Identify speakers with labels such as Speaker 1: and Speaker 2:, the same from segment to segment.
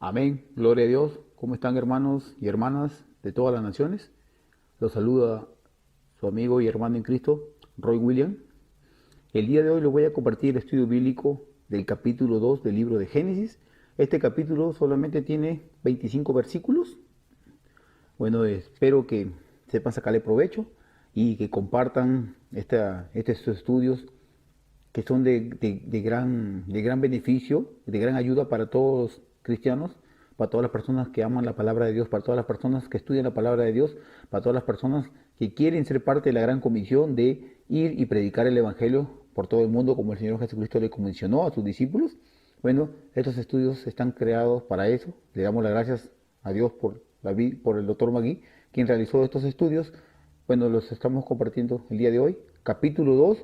Speaker 1: Amén, gloria a Dios. ¿Cómo están, hermanos y hermanas de todas las naciones? Los saluda su amigo y hermano en Cristo, Roy William. El día de hoy les voy a compartir el estudio bíblico del capítulo 2 del libro de Génesis. Este capítulo solamente tiene 25 versículos. Bueno, espero que sepan sacarle provecho y que compartan estos estudios que son de gran beneficio, de gran ayuda para todos los cristianos, para todas las personas que aman la palabra de Dios, para todas las personas que estudian la palabra de Dios, para todas las personas que quieren ser parte de la gran comisión de ir y predicar el evangelio por todo el mundo, como el Señor Jesucristo le comisionó a sus discípulos. Bueno, estos estudios están creados para eso. Le damos las gracias a Dios por el doctor Magui, quien realizó estos estudios. Bueno, los estamos compartiendo el día de hoy, capítulo 2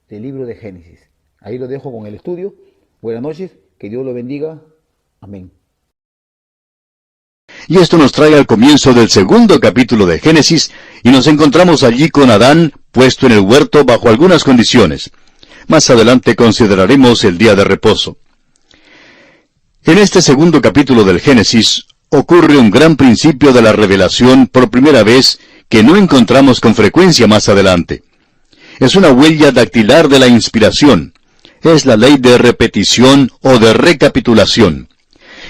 Speaker 1: del libro de Génesis. Ahí lo dejo con el estudio. Buenas noches, que Dios lo bendiga. Amén.
Speaker 2: Y esto nos trae al comienzo del segundo capítulo de Génesis, y nos encontramos allí con Adán puesto en el huerto bajo algunas condiciones. Más adelante consideraremos el día de reposo. En este segundo capítulo del Génesis ocurre un gran principio de la revelación por primera vez que no encontramos con frecuencia más adelante. Es una huella dactilar de la inspiración. Es la ley de repetición o de recapitulación.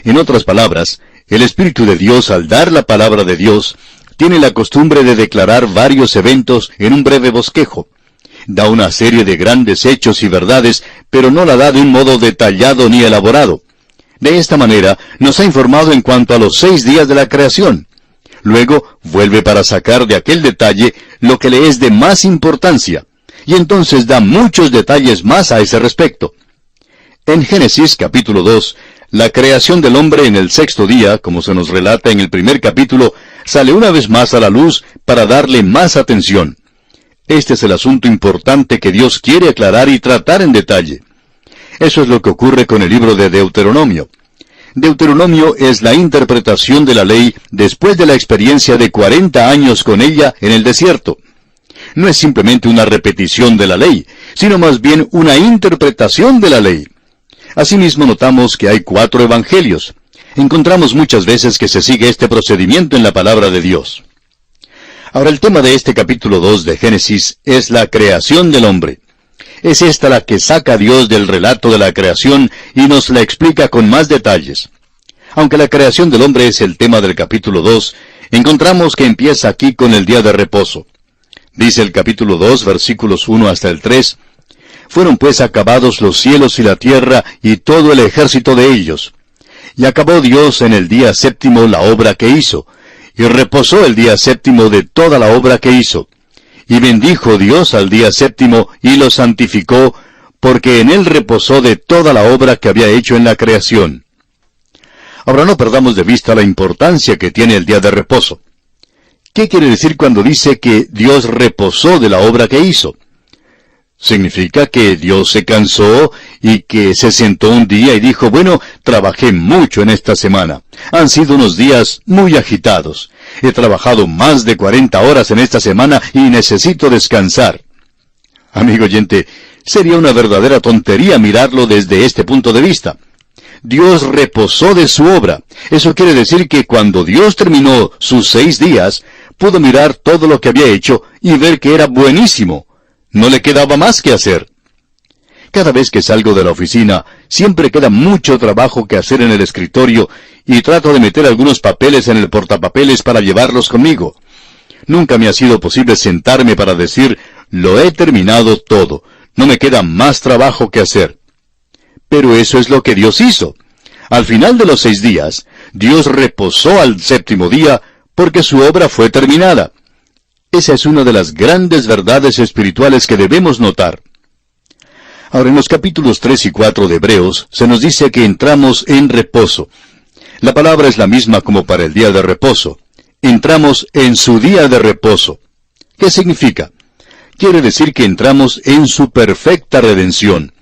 Speaker 2: En otras palabras, el Espíritu de Dios, al dar la palabra de Dios, tiene la costumbre de declarar varios eventos en un breve bosquejo. Da una serie de grandes hechos y verdades, pero no la da de un modo detallado ni elaborado. De esta manera, nos ha informado en cuanto a los 6 días de la creación. Luego, vuelve para sacar de aquel detalle lo que le es de más importancia, y entonces da muchos detalles más a ese respecto. En Génesis capítulo 2, la creación del hombre en el 6º día, como se nos relata en el primer capítulo, sale una vez más a la luz para darle más atención. Este es el asunto importante que Dios quiere aclarar y tratar en detalle. Eso es lo que ocurre con el libro de Deuteronomio. Deuteronomio es la interpretación de la ley después de la experiencia de 40 años con ella en el desierto. No es simplemente una repetición de la ley, sino más bien una interpretación de la ley. Asimismo notamos que hay 4 evangelios. Encontramos muchas veces que se sigue este procedimiento en la palabra de Dios. Ahora el tema de este capítulo 2 de Génesis es la creación del hombre. Es esta la que saca a Dios del relato de la creación y nos la explica con más detalles. Aunque la creación del hombre es el tema del capítulo 2, encontramos que empieza aquí con el día de reposo. Dice el capítulo 2, versículos 1 hasta el 3, «Fueron pues acabados los cielos y la tierra y todo el ejército de ellos. Y acabó Dios en el día 7º la obra que hizo, y reposó el día 7º de toda la obra que hizo. Y bendijo Dios al día 7º y lo santificó, porque en él reposó de toda la obra que había hecho en la creación». Ahora no perdamos de vista la importancia que tiene el día de reposo. ¿Qué quiere decir cuando dice que Dios reposó de la obra que hizo? Significa que Dios se cansó y que se sentó un día y dijo, bueno, trabajé mucho en esta semana. Han sido unos días muy agitados. He trabajado más de 40 horas en esta semana y necesito descansar. Amigo oyente, sería una verdadera tontería mirarlo desde este punto de vista. Dios reposó de su obra. Eso quiere decir que cuando Dios terminó sus 6 días, pudo mirar todo lo que había hecho y ver que era buenísimo. No le quedaba más que hacer. Cada vez que salgo de la oficina, siempre queda mucho trabajo que hacer en el escritorio y trato de meter algunos papeles en el portapapeles para llevarlos conmigo. Nunca me ha sido posible sentarme para decir, lo he terminado todo, no me queda más trabajo que hacer. Pero eso es lo que Dios hizo. Al final de los 6 días, Dios reposó al 7º día porque su obra fue terminada. Esa es una de las grandes verdades espirituales que debemos notar. Ahora, en los capítulos 3 y 4 de Hebreos, se nos dice que entramos en reposo. La palabra es la misma como para el día de reposo. Entramos en su día de reposo. ¿Qué significa? Quiere decir que entramos en su perfecta redención.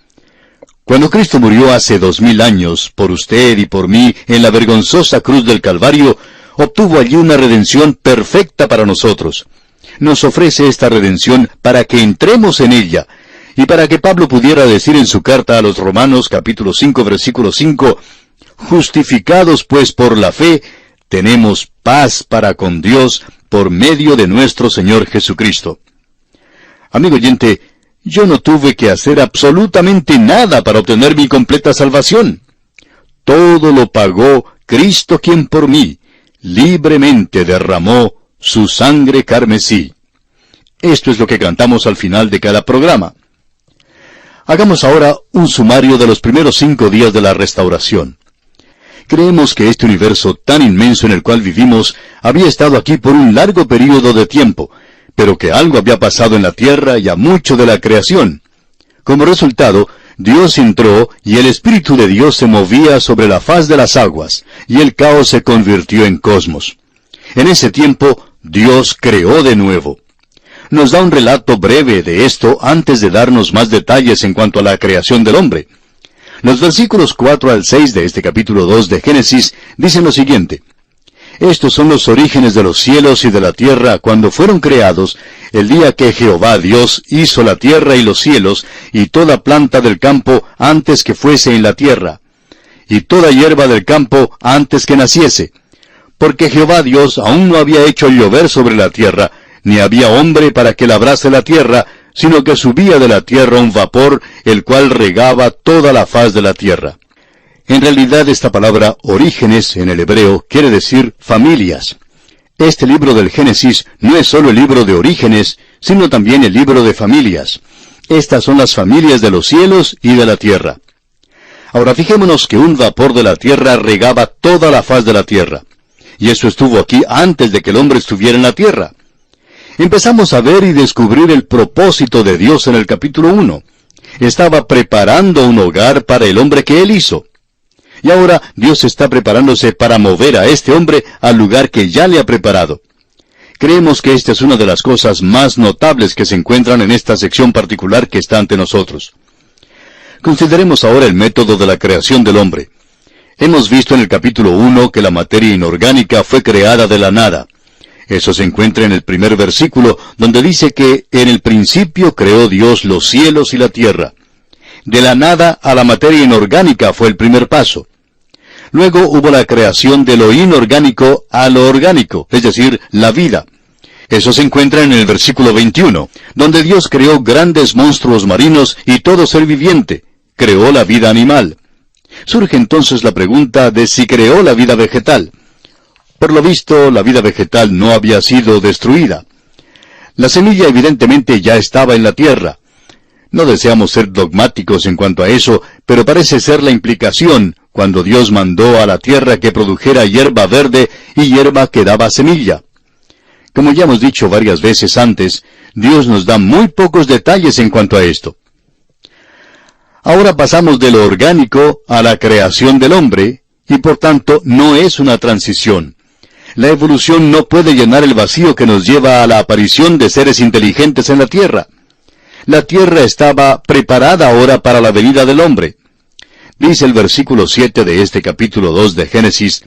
Speaker 2: Cuando Cristo murió hace 2000 años, por usted y por mí, en la vergonzosa cruz del Calvario, obtuvo allí una redención perfecta para nosotros. Nos ofrece esta redención para que entremos en ella, y para que Pablo pudiera decir en su carta a los Romanos, capítulo 5, versículo 5, Justificados pues por la fe, tenemos paz para con Dios por medio de nuestro Señor Jesucristo. Amigo oyente, yo no tuve que hacer absolutamente nada para obtener mi completa salvación. Todo lo pagó Cristo, quien por mí libremente derramó su sangre carmesí. Esto es lo que cantamos al final de cada programa. Hagamos ahora un sumario de los primeros 5 días de la restauración. Creemos que este universo tan inmenso en el cual vivimos había estado aquí por un largo período de tiempo, pero que algo había pasado en la tierra y a mucho de la creación. Como resultado, Dios entró y el Espíritu de Dios se movía sobre la faz de las aguas, y el caos se convirtió en cosmos. En ese tiempo, Dios creó de nuevo. Nos da un relato breve de esto antes de darnos más detalles en cuanto a la creación del hombre. Los versículos 4 al 6 de este capítulo 2 de Génesis dicen lo siguiente: Estos son los orígenes de los cielos y de la tierra cuando fueron creados, el día que Jehová Dios hizo la tierra y los cielos, y toda planta del campo antes que fuese en la tierra, y toda hierba del campo antes que naciese. Porque Jehová Dios aún no había hecho llover sobre la tierra, ni había hombre para que labrase la tierra, sino que subía de la tierra un vapor, el cual regaba toda la faz de la tierra. En realidad esta palabra orígenes en el hebreo quiere decir familias. Este libro del Génesis no es solo el libro de orígenes, sino también el libro de familias. Estas son las familias de los cielos y de la tierra. Ahora fijémonos que un vapor de la tierra regaba toda la faz de la tierra. Y eso estuvo aquí antes de que el hombre estuviera en la tierra. Empezamos a ver y descubrir el propósito de Dios en el capítulo 1. Estaba preparando un hogar para el hombre que Él hizo. Y ahora Dios está preparándose para mover a este hombre al lugar que ya le ha preparado. Creemos que esta es una de las cosas más notables que se encuentran en esta sección particular que está ante nosotros. Consideremos ahora el método de la creación del hombre. Hemos visto en el capítulo 1 que la materia inorgánica fue creada de la nada. Eso se encuentra en el primer versículo, donde dice que en el principio creó Dios los cielos y la tierra. De la nada a la materia inorgánica fue el primer paso. Luego hubo la creación de lo inorgánico a lo orgánico, es decir, la vida. Eso se encuentra en el versículo 21, donde Dios creó grandes monstruos marinos y todo ser viviente. Creó la vida animal. Surge entonces la pregunta de si creó la vida vegetal. Por lo visto, la vida vegetal no había sido destruida. La semilla evidentemente ya estaba en la tierra. No deseamos ser dogmáticos en cuanto a eso, pero parece ser la implicación cuando Dios mandó a la tierra que produjera hierba verde y hierba que daba semilla. Como ya hemos dicho varias veces antes, Dios nos da muy pocos detalles en cuanto a esto. Ahora pasamos de lo orgánico a la creación del hombre, y por tanto no es una transición. La evolución no puede llenar el vacío que nos lleva a la aparición de seres inteligentes en la tierra. La tierra estaba preparada ahora para la venida del hombre. Dice el versículo 7 de este capítulo 2 de Génesis: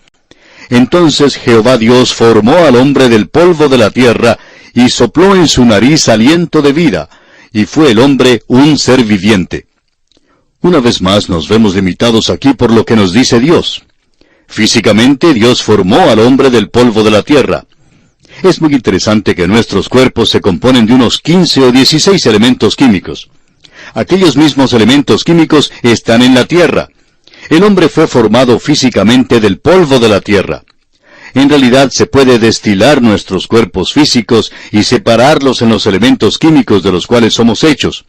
Speaker 2: Entonces Jehová Dios formó al hombre del polvo de la tierra, y sopló en su nariz aliento de vida, y fue el hombre un ser viviente. Una vez más nos vemos limitados aquí por lo que nos dice Dios. Físicamente Dios formó al hombre del polvo de la tierra. Es muy interesante que nuestros cuerpos se componen de unos 15 o 16 elementos químicos. Aquellos mismos elementos químicos están en la tierra. El hombre fue formado físicamente del polvo de la tierra. En realidad se puede destilar nuestros cuerpos físicos y separarlos en los elementos químicos de los cuales somos hechos.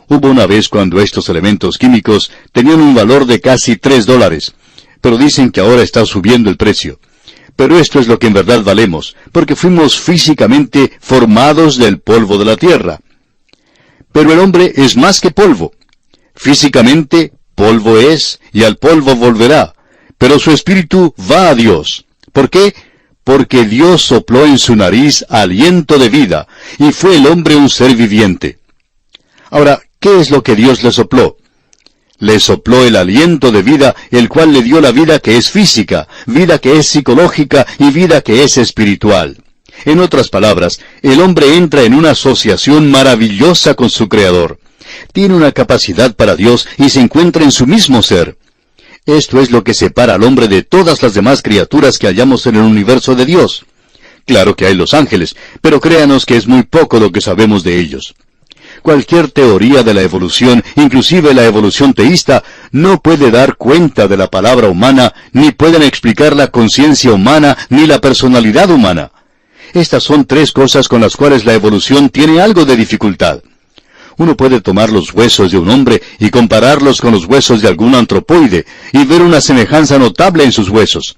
Speaker 2: Hubo una vez cuando estos elementos químicos tenían un valor de casi $3, pero dicen que ahora está subiendo el precio. Pero esto es lo que en verdad valemos, porque fuimos físicamente formados del polvo de la tierra. Pero el hombre es más que polvo. Físicamente, polvo es, y al polvo volverá. Pero su espíritu va a Dios. ¿Por qué? Porque Dios sopló en su nariz aliento de vida, y fue el hombre un ser viviente. Ahora, ¿qué es lo que Dios le sopló? Le sopló el aliento de vida, el cual le dio la vida que es física, vida que es psicológica y vida que es espiritual. En otras palabras, el hombre entra en una asociación maravillosa con su Creador. Tiene una capacidad para Dios y se encuentra en su mismo ser. Esto es lo que separa al hombre de todas las demás criaturas que hallamos en el universo de Dios. Claro que hay los ángeles, pero créanos que es muy poco lo que sabemos de ellos. Cualquier teoría de la evolución, inclusive la evolución teísta, no puede dar cuenta de la palabra humana, ni pueden explicar la conciencia humana, ni la personalidad humana. Estas son tres cosas con las cuales la evolución tiene algo de dificultad. Uno puede tomar los huesos de un hombre y compararlos con los huesos de algún antropoide, y ver una semejanza notable en sus huesos.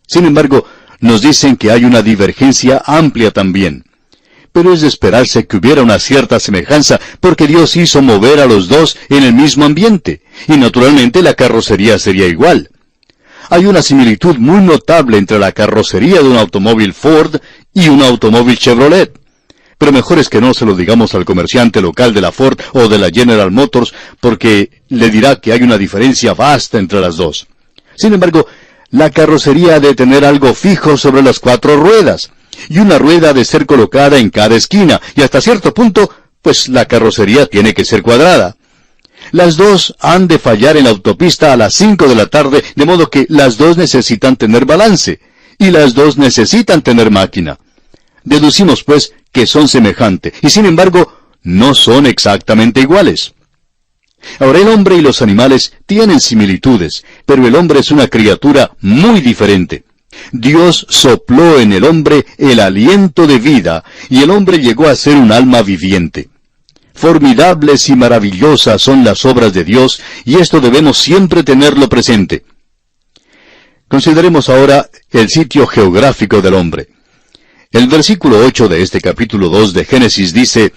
Speaker 2: Sin embargo, nos dicen que hay una divergencia amplia también. Pero es de esperarse que hubiera una cierta semejanza, porque Dios hizo mover a los dos en el mismo ambiente, y naturalmente la carrocería sería igual. Hay una similitud muy notable entre la carrocería de un automóvil Ford y un automóvil Chevrolet. Pero mejor es que no se lo digamos al comerciante local de la Ford o de la General Motors, porque le dirá que hay una diferencia vasta entre las dos. Sin embargo, la carrocería ha de tener algo fijo sobre las cuatro ruedas, y una rueda ha de ser colocada en cada esquina, y hasta cierto punto, pues la carrocería tiene que ser cuadrada. Las dos han de fallar en la autopista a las 5 de la tarde, de modo que las dos necesitan tener balance, y las dos necesitan tener máquina. Deducimos, pues, que son semejantes, y sin embargo, no son exactamente iguales. Ahora, el hombre y los animales tienen similitudes, pero el hombre es una criatura muy diferente. Dios sopló en el hombre el aliento de vida, y el hombre llegó a ser un alma viviente. Formidables y maravillosas son las obras de Dios, y esto debemos siempre tenerlo presente. Consideremos ahora el sitio geográfico del hombre. El versículo 8 de este capítulo 2 de Génesis dice: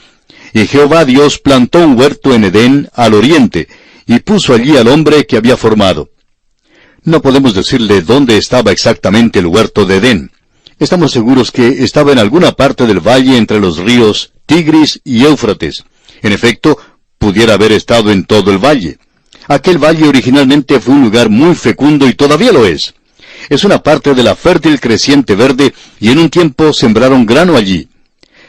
Speaker 2: «Y Jehová Dios plantó un huerto en Edén al oriente, y puso allí al hombre que había formado». No podemos decirle dónde estaba exactamente el huerto de Edén. Estamos seguros que estaba en alguna parte del valle entre los ríos Tigris y Éufrates. En efecto, pudiera haber estado en todo el valle. Aquel valle originalmente fue un lugar muy fecundo y todavía lo es. Es una parte de la fértil creciente verde, y en un tiempo sembraron grano allí.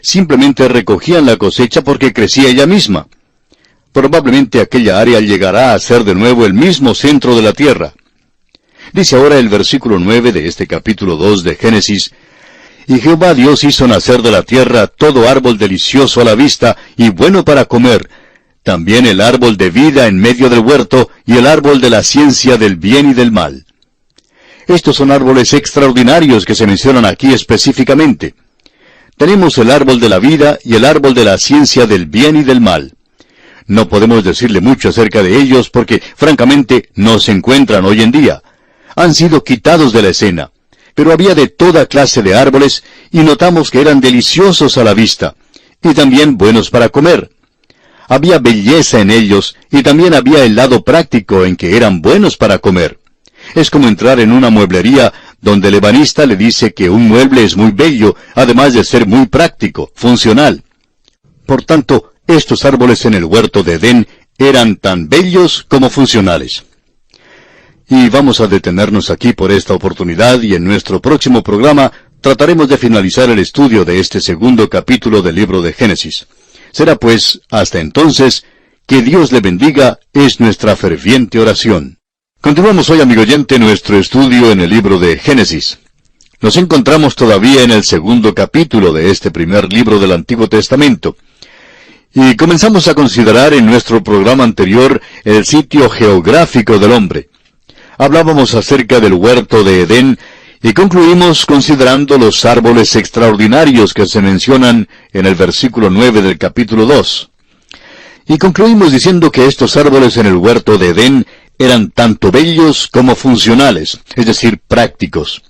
Speaker 2: Simplemente recogían la cosecha porque crecía ella misma. Probablemente aquella área llegará a ser de nuevo el mismo centro de la tierra. Dice ahora el versículo 9 de este capítulo 2 de Génesis: «Y Jehová Dios hizo nacer de la tierra todo árbol delicioso a la vista y bueno para comer, también el árbol de vida en medio del huerto y el árbol de la ciencia del bien y del mal». Estos son árboles extraordinarios que se mencionan aquí específicamente. Tenemos el árbol de la vida y el árbol de la ciencia del bien y del mal. No podemos decirle mucho acerca de ellos porque, francamente, no se encuentran hoy en día. Han sido quitados de la escena. Pero había de toda clase de árboles, y notamos que eran deliciosos a la vista, y también buenos para comer. Había belleza en ellos, y también había el lado práctico en que eran buenos para comer. Es como entrar en una mueblería donde el ebanista le dice que un mueble es muy bello, además de ser muy práctico, funcional. Por tanto, estos árboles en el huerto de Edén eran tan bellos como funcionales. Y vamos a detenernos aquí por esta oportunidad, y en nuestro próximo programa trataremos de finalizar el estudio de este segundo capítulo del libro de Génesis. Será pues, hasta entonces, que Dios le bendiga, es nuestra ferviente oración. Continuamos hoy, amigo oyente, nuestro estudio en el libro de Génesis. Nos encontramos todavía en el segundo capítulo de este primer libro del Antiguo Testamento. Y comenzamos a considerar en nuestro programa anterior el sitio geográfico del hombre. Hablábamos acerca del huerto de Edén y concluimos considerando los árboles extraordinarios que se mencionan en el versículo 9 del capítulo 2. Y concluimos diciendo que estos árboles en el huerto de Edén eran tanto bellos como funcionales, es decir, prácticos.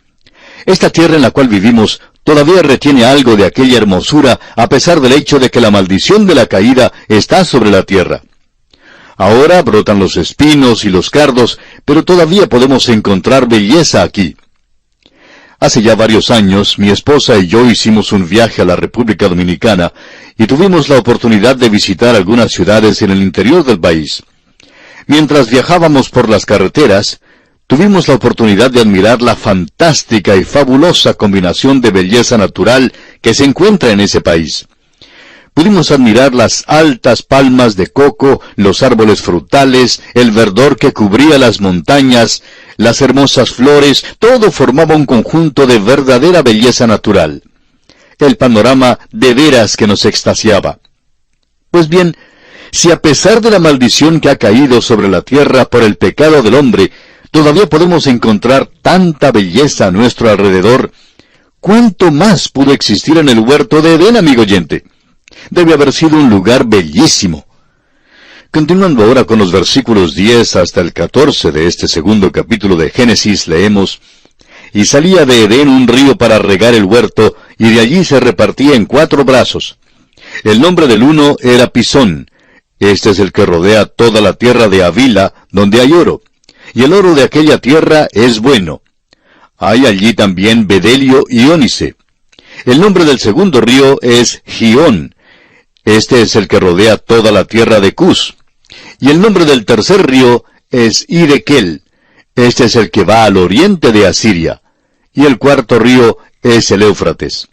Speaker 2: Esta tierra en la cual vivimos todavía retiene algo de aquella hermosura a pesar del hecho de que la maldición de la caída está sobre la tierra. Ahora brotan los espinos y los cardos, pero todavía podemos encontrar belleza aquí. Hace ya varios años, mi esposa y yo hicimos un viaje a la República Dominicana y tuvimos la oportunidad de visitar algunas ciudades en el interior del país. Mientras viajábamos por las carreteras, tuvimos la oportunidad de admirar la fantástica y fabulosa combinación de belleza natural que se encuentra en ese país. Pudimos admirar las altas palmas de coco, los árboles frutales, el verdor que cubría las montañas, las hermosas flores, todo formaba un conjunto de verdadera belleza natural. El panorama de veras que nos extasiaba. Pues bien, si a pesar de la maldición que ha caído sobre la tierra por el pecado del hombre, todavía podemos encontrar tanta belleza a nuestro alrededor, ¿cuánto más pudo existir en el huerto de Edén, amigo oyente? Debe haber sido un lugar bellísimo. Continuando ahora con los versículos 10 hasta el 14 de este segundo capítulo de Génesis, leemos: Y salía de Edén un río para regar el huerto, y de allí se repartía en 4 brazos. El nombre del uno era Pisón. Este es el que rodea toda la tierra de Havila, donde hay oro. Y el oro de aquella tierra es bueno. Hay allí también bedelio y ónice. El nombre del segundo río es Gihón. Este es el que rodea toda la tierra de Cus. Y el nombre del tercer río es Hiddekel. Este es el que va al oriente de Asiria. Y el cuarto río es el Éufrates.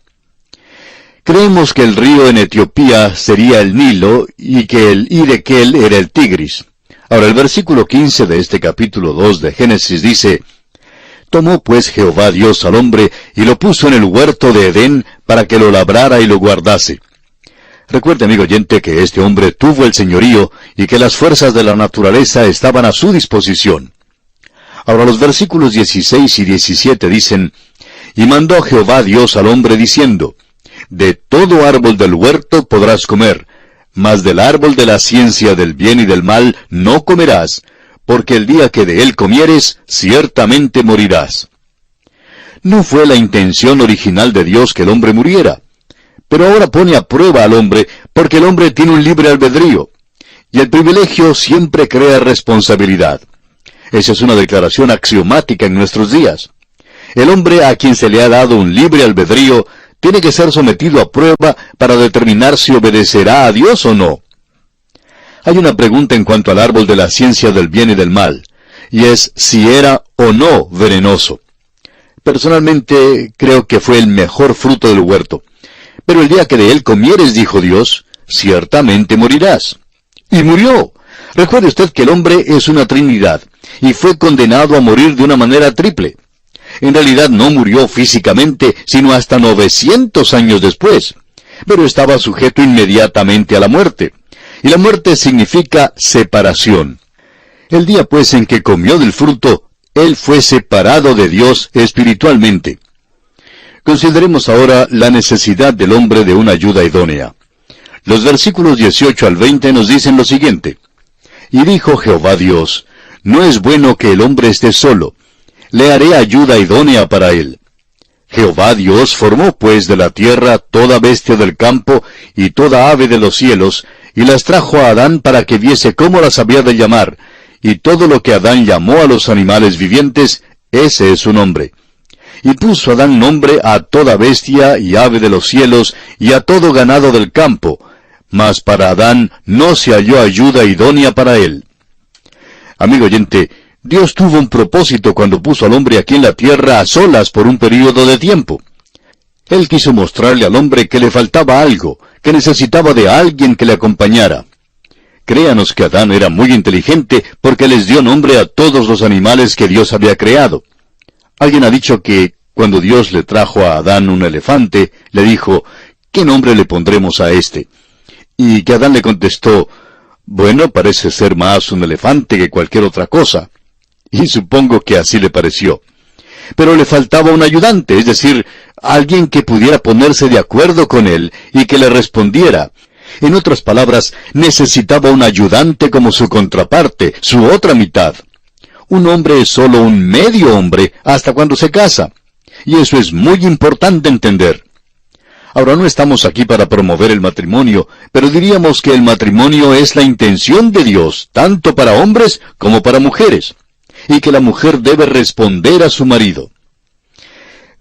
Speaker 2: Creemos que el río en Etiopía sería el Nilo y que el Hiddekel era el Tigris. Ahora el versículo 15 de este capítulo 2 de Génesis dice: Tomó pues Jehová Dios al hombre y lo puso en el huerto de Edén para que lo labrara y lo guardase. Recuerde, amigo oyente, que este hombre tuvo el señorío y que las fuerzas de la naturaleza estaban a su disposición. Ahora los versículos 16 y 17 dicen: Y mandó Jehová Dios al hombre diciendo: De todo árbol del huerto podrás comer, mas del árbol de la ciencia del bien y del mal no comerás, porque el día que de él comieres, ciertamente morirás. No fue la intención original de Dios que el hombre muriera. Pero ahora pone a prueba al hombre, porque el hombre tiene un libre albedrío. Y el privilegio siempre crea responsabilidad. Esa es una declaración axiomática en nuestros días. El hombre a quien se le ha dado un libre albedrío, tiene que ser sometido a prueba para determinar si obedecerá a Dios o no. Hay una pregunta en cuanto al árbol de la ciencia del bien y del mal, y es si era o no venenoso. Personalmente, creo que fue el mejor fruto del huerto. Pero el día que de él comieres, dijo Dios, ciertamente morirás. Y murió. Recuerde usted que el hombre es una trinidad, y fue condenado a morir de una manera triple. En realidad no murió físicamente, sino hasta 900 años después. Pero estaba sujeto inmediatamente a la muerte. Y la muerte significa separación. El día pues en que comió del fruto, él fue separado de Dios espiritualmente. Consideremos ahora la necesidad del hombre de una ayuda idónea. Los versículos 18 al 20 nos dicen lo siguiente: Y dijo Jehová Dios: No es bueno que el hombre esté solo, le haré ayuda idónea para él. Jehová Dios formó pues de la tierra toda bestia del campo y toda ave de los cielos, y las trajo a Adán para que viese cómo las había de llamar, y todo lo que Adán llamó a los animales vivientes, ese es su nombre. Y puso Adán nombre a toda bestia y ave de los cielos, y a todo ganado del campo, mas para Adán no se halló ayuda idónea para él. Amigo oyente, Dios tuvo un propósito cuando puso al hombre aquí en la tierra a solas por un período de tiempo. Él quiso mostrarle al hombre que le faltaba algo, que necesitaba de alguien que le acompañara. Créanos que Adán era muy inteligente porque les dio nombre a todos los animales que Dios había creado. Alguien ha dicho que cuando Dios le trajo a Adán un elefante, le dijo: ¿qué nombre le pondremos a este? Y que Adán le contestó: bueno, parece ser más un elefante que cualquier otra cosa. Y supongo que así le pareció. Pero le faltaba un ayudante, es decir, alguien que pudiera ponerse de acuerdo con él y que le respondiera. En otras palabras, necesitaba un ayudante como su contraparte, su otra mitad. Un hombre es solo un medio hombre hasta cuando se casa. Y eso es muy importante entender. Ahora no estamos aquí para promover el matrimonio, pero diríamos que el matrimonio es la intención de Dios, tanto para hombres como para mujeres, y que la mujer debe responder a su marido.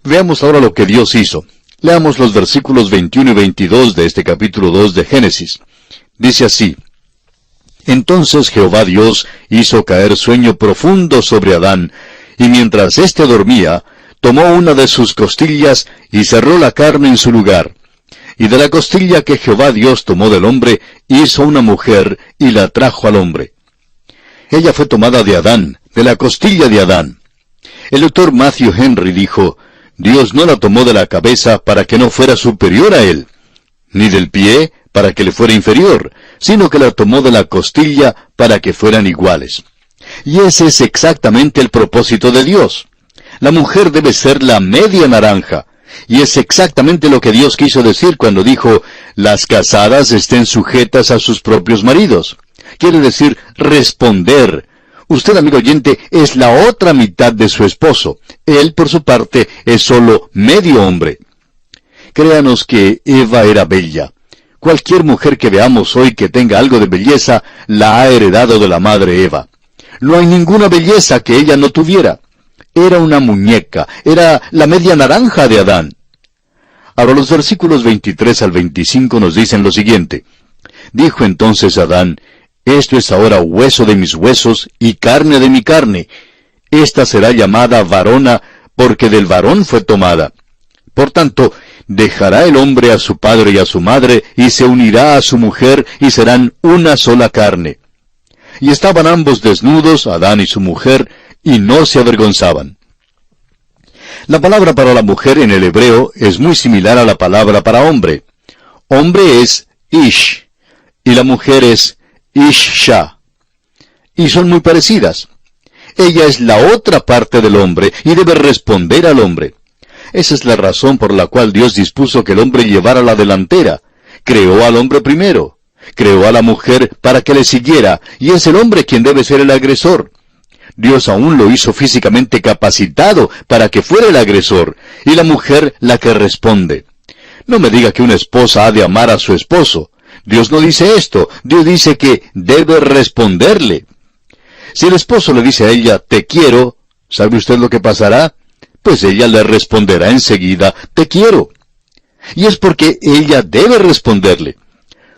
Speaker 2: Veamos ahora lo que Dios hizo. Leamos los versículos 21 y 22 de este capítulo 2 de Génesis. Dice así: Entonces Jehová Dios hizo caer sueño profundo sobre Adán, y mientras éste dormía, tomó una de sus costillas y cerró la carne en su lugar. Y de la costilla que Jehová Dios tomó del hombre, hizo una mujer, y la trajo al hombre. Ella fue tomada de Adán, de la costilla de Adán. El doctor Matthew Henry dijo, Dios no la tomó de la cabeza para que no fuera superior a él, ni del pie para que le fuera inferior, sino que la tomó de la costilla para que fueran iguales. Y ese es exactamente el propósito de Dios. La mujer debe ser la media naranja, y es exactamente lo que Dios quiso decir cuando dijo, las casadas estén sujetas a sus propios maridos. Quiere decir responder. Usted, amigo oyente, es la otra mitad de su esposo. Él, por su parte, es solo medio hombre. Créanos que Eva era bella. Cualquier mujer que veamos hoy que tenga algo de belleza, la ha heredado de la madre Eva. No hay ninguna belleza que ella no tuviera. Era una muñeca, era la media naranja de Adán. Ahora los versículos 23 al 25 nos dicen lo siguiente. Dijo entonces Adán, esto es ahora hueso de mis huesos y carne de mi carne. Esta será llamada varona, porque del varón fue tomada. Por tanto, dejará el hombre a su padre y a su madre, y se unirá a su mujer, y serán una sola carne. Y estaban ambos desnudos, Adán y su mujer, y no se avergonzaban. La palabra para la mujer en el hebreo es muy similar a la palabra para hombre. Hombre es ish, y la mujer es isha. Y son muy parecidas. Ella es la otra parte del hombre, y debe responder al hombre. Esa es la razón por la cual Dios dispuso que el hombre llevara la delantera. Creó al hombre primero. Creó a la mujer para que le siguiera, y es el hombre quien debe ser el agresor. Dios aún lo hizo físicamente capacitado para que fuera el agresor, y la mujer la que responde. No me diga que una esposa ha de amar a su esposo. Dios no dice esto. Dios dice que debe responderle. Si el esposo le dice a ella, te quiero, ¿sabe usted lo que pasará? Pues ella le responderá enseguida, te quiero. Y es porque ella debe responderle.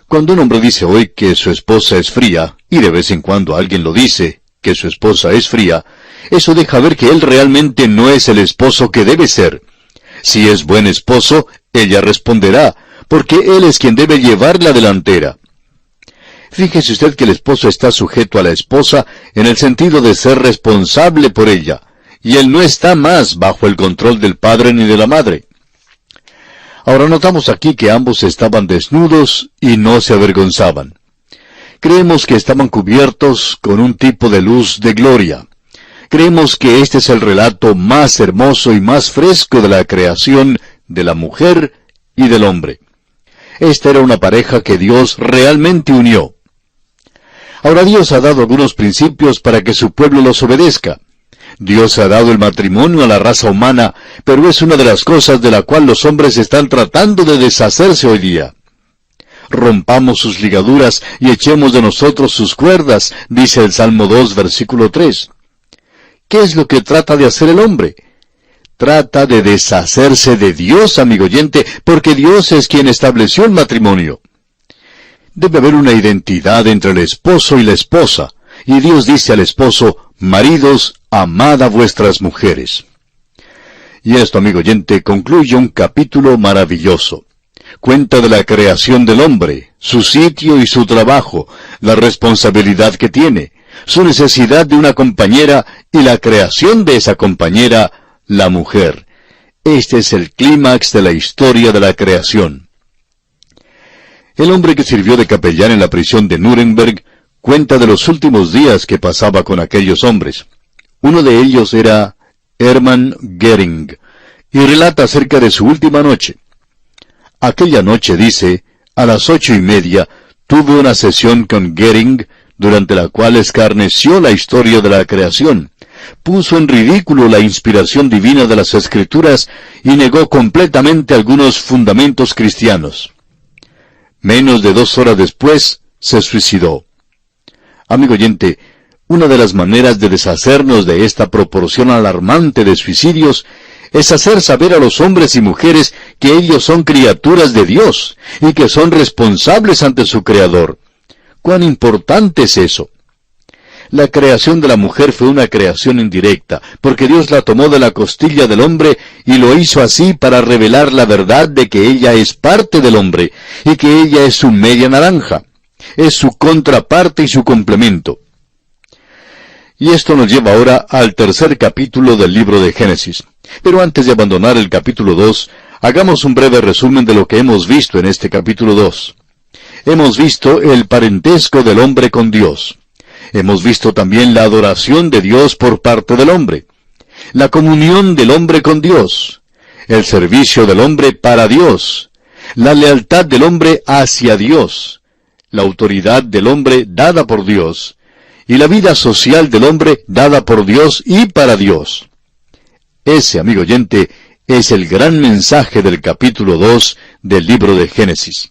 Speaker 2: Cuando un hombre dice hoy que su esposa es fría, y de vez en cuando alguien lo dice, que su esposa es fría, eso deja ver que él realmente no es el esposo que debe ser. Si es buen esposo, ella responderá, porque él es quien debe llevar la delantera. Fíjese usted que el esposo está sujeto a la esposa en el sentido de ser responsable por ella, y él no está más bajo el control del padre ni de la madre. Ahora notamos aquí que ambos estaban desnudos y no se avergonzaban. Creemos que estaban cubiertos con un tipo de luz de gloria. Creemos que este es el relato más hermoso y más fresco de la creación de la mujer y del hombre. Esta era una pareja que Dios realmente unió. Ahora Dios ha dado algunos principios para que su pueblo los obedezca. Dios ha dado el matrimonio a la raza humana, pero es una de las cosas de la cual los hombres están tratando de deshacerse hoy día. Rompamos sus ligaduras y echemos de nosotros sus cuerdas, dice el Salmo 2, versículo 3. ¿Qué es lo que trata de hacer el hombre? Trata de deshacerse de Dios, amigo oyente, porque Dios es quien estableció el matrimonio. Debe haber una identidad entre el esposo y la esposa, y Dios dice al esposo, maridos, amad a vuestras mujeres. Y esto, amigo oyente, concluye un capítulo maravilloso. Cuenta de la creación del hombre, su sitio y su trabajo, la responsabilidad que tiene, su necesidad de una compañera y la creación de esa compañera, la mujer. Este es el clímax de la historia de la creación. El hombre que sirvió de capellán en la prisión de Nuremberg cuenta de los últimos días que pasaba con aquellos hombres. Uno de ellos era Hermann Göring, y relata acerca de su última noche. Aquella noche, dice, a las 8:30, tuve una sesión con Göring, durante la cual escarneció la historia de la creación, puso en ridículo la inspiración divina de las Escrituras y negó completamente algunos fundamentos cristianos. Menos de 2 horas después, se suicidó. Amigo oyente, una de las maneras de deshacernos de esta proporción alarmante de suicidios es hacer saber a los hombres y mujeres que ellos son criaturas de Dios y que son responsables ante su Creador. ¿Cuán importante es eso? La creación de la mujer fue una creación indirecta, porque Dios la tomó de la costilla del hombre y lo hizo así para revelar la verdad de que ella es parte del hombre, y que ella es su media naranja. Es su contraparte y su complemento. Y esto nos lleva ahora al tercer capítulo del libro de Génesis. Pero antes de abandonar el capítulo 2, hagamos un breve resumen de lo que hemos visto en este capítulo 2. Hemos visto el parentesco del hombre con Dios. Hemos visto también la adoración de Dios por parte del hombre, la comunión del hombre con Dios, el servicio del hombre para Dios, la lealtad del hombre hacia Dios, la autoridad del hombre dada por Dios, y la vida social del hombre dada por Dios y para Dios. Ese, amigo oyente, es el gran mensaje del capítulo 2 del libro de Génesis.